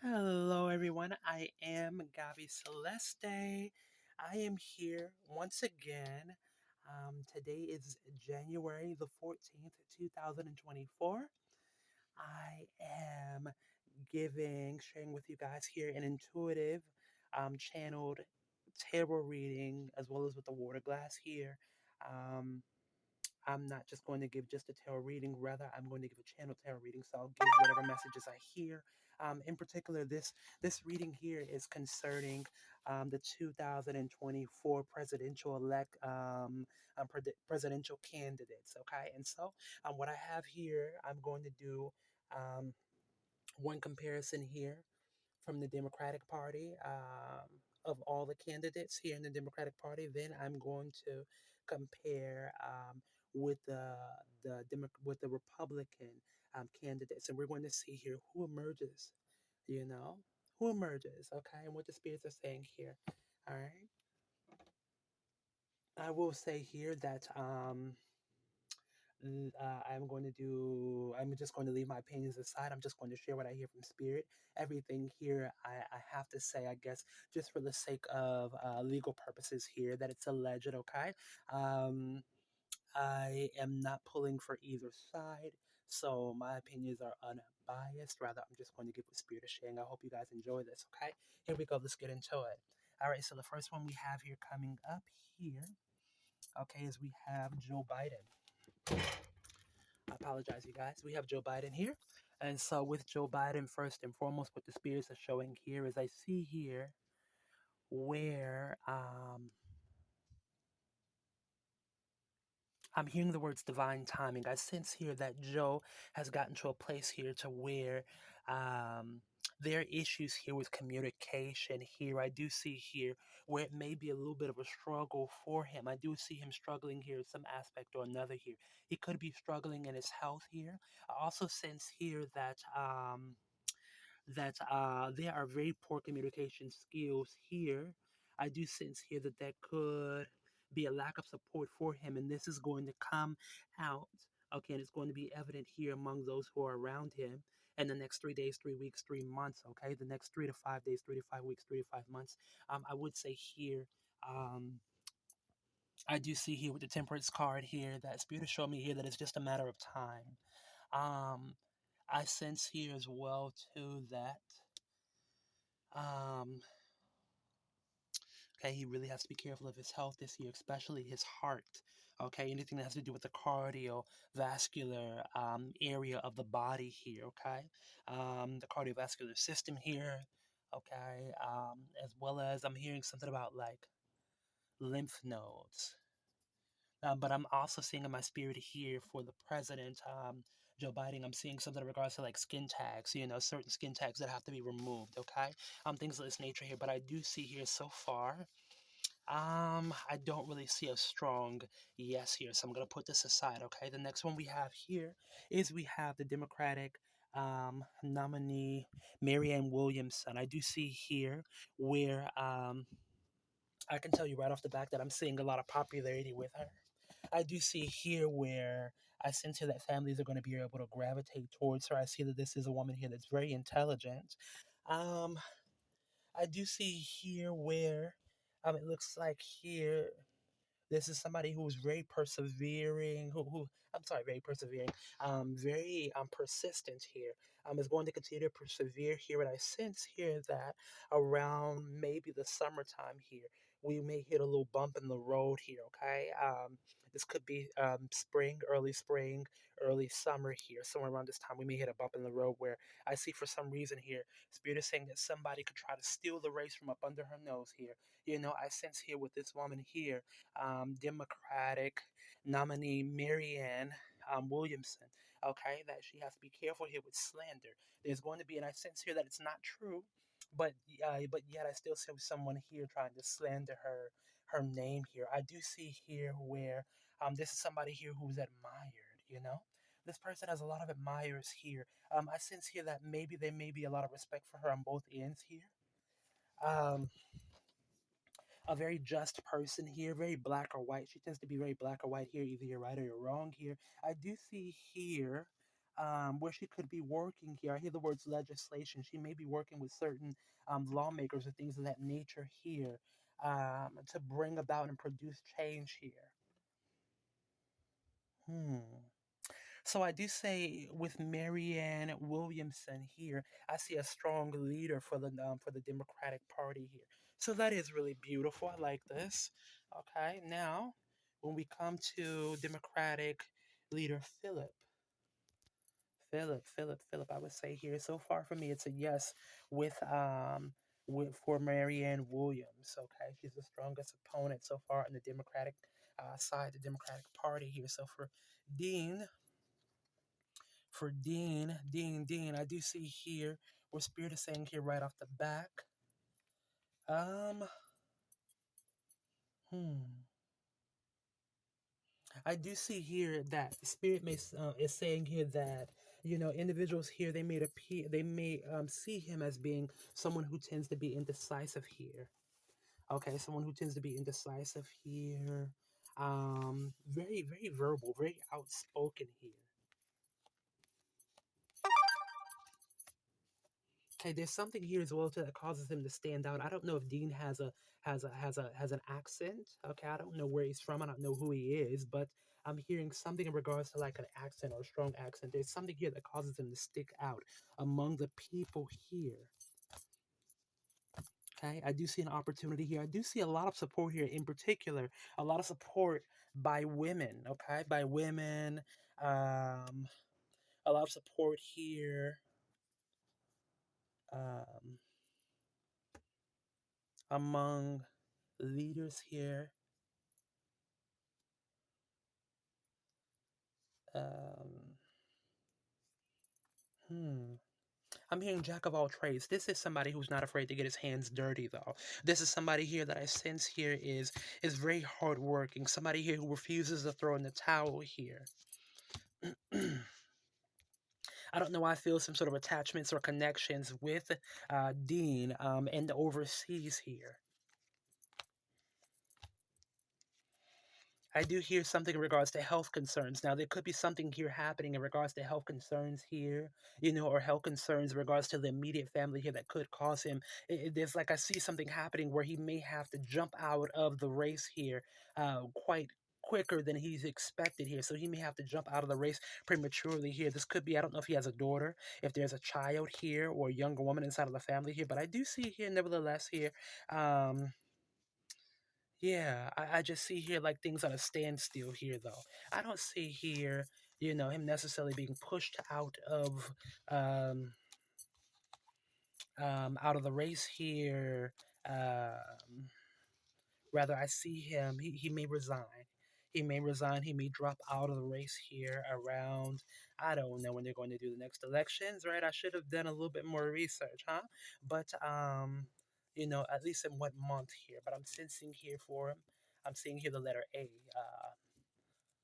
Hello, everyone. I am Gabi Celeste. I am here once again. Today is January the 14th, 2024. I am sharing with you guys here an intuitive, channeled tarot reading as well as with the water glass here. Um, I'm not just going to give just a tarot reading, rather, I'm going to give a channel tarot reading. So I'll give whatever messages I hear. In particular, this reading here is concerning the 2024 presidential presidential candidates. Okay, and so what I have here, I'm going to do um, one comparison here from the Democratic Party, of all the candidates here in the Democratic Party. Then I'm going to compare with with the Republican candidates, and we're going to see here who emerges. You know, who emerges, okay, and what the spirits are saying here. All right. I will say here that I'm just going to leave my opinions aside. I'm just going to share what I hear from spirit. Everything here, I have to say, I guess, just for the sake of legal purposes here, that it's alleged, okay? Um, I am not pulling for either side, so my opinions are unbiased. Rather, I'm just going to give what spirit is sharing. I hope you guys enjoy this, okay? Here we go. Let's get into it. All right, so the first one we have here coming up here, okay, is we have Joe Biden. I apologize, you guys. We have Joe Biden here. And so, with Joe Biden, first and foremost, what the spirits are showing here is I see here where I'm hearing the words divine timing. I sense here that Joe has gotten to a place here to where um, there are issues here with communication here. I do see here where it may be a little bit of a struggle for him. I do see him struggling here in some aspect or another here. He could be struggling in his health here. I also sense here that there are very poor communication skills here. I do sense here that there could be a lack of support for him, and this is going to come out. Okay, and it's going to be evident here among those who are around him in the next 3 days, 3 weeks, 3 months. Okay, the next 3 to 5 days, 3 to 5 weeks, 3 to 5 months. I would say here. Um, I do see here with the temperance card here that spirit is showing me here that it's just a matter of time. Um, I sense here as well too that um, okay, he really has to be careful of his health this year, especially his heart. Okay, anything that has to do with the cardiovascular area of the body here. Okay, the cardiovascular system here. Okay, as well as I'm hearing something about like lymph nodes. But I'm also seeing in my spirit here for the president, Joe Biden, I'm seeing something in regards to like skin tags, certain skin tags that have to be removed, okay? Things of this nature here. But I do see here so far, I don't really see a strong yes here. So I'm going to put this aside, okay? The next one we have here is we have the Democratic nominee, Marianne Williamson. I do see here where I can tell you right off the bat that I'm seeing a lot of popularity with her. I do see here where I sense here that families are going to be able to gravitate towards her. I see that this is a woman here that's very intelligent. Um, I do see here where it looks like here this is somebody who's very persevering, who I'm sorry, very persevering, very persistent here. Is going to continue to persevere here, and I sense here that around maybe the summertime here, we may hit a little bump in the road here. Okay, this could be spring, early summer here, somewhere around this time. We may hit a bump in the road where I see for some reason here, Spirit is saying that somebody could try to steal the race from up under her nose here. I sense here with this woman here, Democratic nominee Marianne Williamson. Okay, that she has to be careful here with slander. There's going to be, and I sense here that it's not true, but yet I still see someone here trying to slander her name here. I do see here where this is somebody here who's admired. This person has a lot of admirers here. I sense here that maybe there may be a lot of respect for her on both ends here. Um, a very just person here, very black or white. She tends to be very black or white here. Either you're right or you're wrong here. I do see here where she could be working here. I hear the words legislation. She may be working with certain lawmakers or things of that nature here to bring about and produce change here. Hmm. So I do say with Marianne Williamson here, I see a strong leader for the Democratic Party here. So that is really beautiful. I like this. Okay, now when we come to Democratic leader Philip, I would say here so far for me it's a yes with for Marianne Williams. Okay, she's the strongest opponent so far in the Democratic side, the Democratic Party here. So Dean Dean, I do see here what Spirit is saying here right off the back. Um, hmm. I do see here that Spirit is saying here that individuals here they may see him as being someone who tends to be indecisive here. Okay, someone who tends to be indecisive here. Very very verbal, very outspoken here. Okay, there's something here as well too that causes him to stand out. I don't know if Dean has an accent. Okay, I don't know where he's from. I don't know who he is, but I'm hearing something in regards to like an accent or a strong accent. There's something here that causes him to stick out among the people here. Okay, I do see an opportunity here. I do see a lot of support here, in particular, a lot of support by women. Okay, by women. Um, a lot of support here. Um, among leaders here. Um, hmm. I'm hearing jack of all trades. This is somebody who's not afraid to get his hands dirty, though. This is somebody here that I sense here is very hardworking. Somebody here who refuses to throw in the towel here. I don't know why I feel some sort of attachments or connections with Dean and the overseas here. I do hear something in regards to health concerns. Now, there could be something here happening in regards to health concerns here, or health concerns in regards to the immediate family here that could cause him. There's like I see something happening where he may have to jump out of the race here quite quicker than he's expected here. So he may have to jump out of the race prematurely here. This could be, I don't know if he has a daughter, if there's a child here or a younger woman inside of the family here, but I do see here, nevertheless, here. Um, yeah, I just see here like things on a standstill here though. I don't see here, him necessarily being pushed um out of the race here. Rather I see him he may resign. He may resign, he may drop out of the race here around I don't know when they're going to do the next elections, right? I should have done a little bit more research, huh? But at least in what month here, but I'm sensing here for him. I'm seeing here the letter A.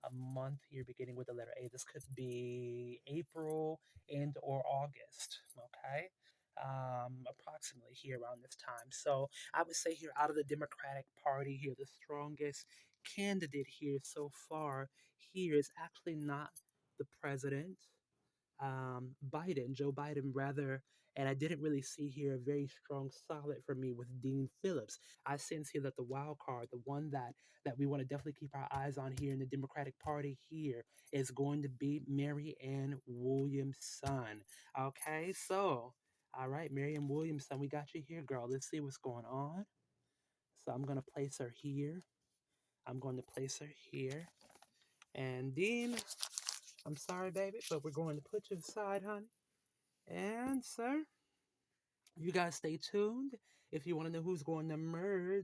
A month here beginning with the letter A. This could be April and or August. Okay. Approximately here around this time. So I would say here out of the Democratic Party here, the strongest candidate here so far here is actually not the president Joe Biden, rather. And I didn't really see here a very strong solid for me with Dean Phillips. I sense here that the wild card, the one that we want to definitely keep our eyes on here in the Democratic Party here, is going to be Mary Ann Williamson. Okay, so all right, Mary Ann Williamson, we got you here, girl. Let's see what's going on. So I'm gonna place her here. I'm going to place her here. And Dean, I'm sorry, baby, but we're going to put you aside, honey. And, sir, you guys stay tuned if you want to know who's going to merge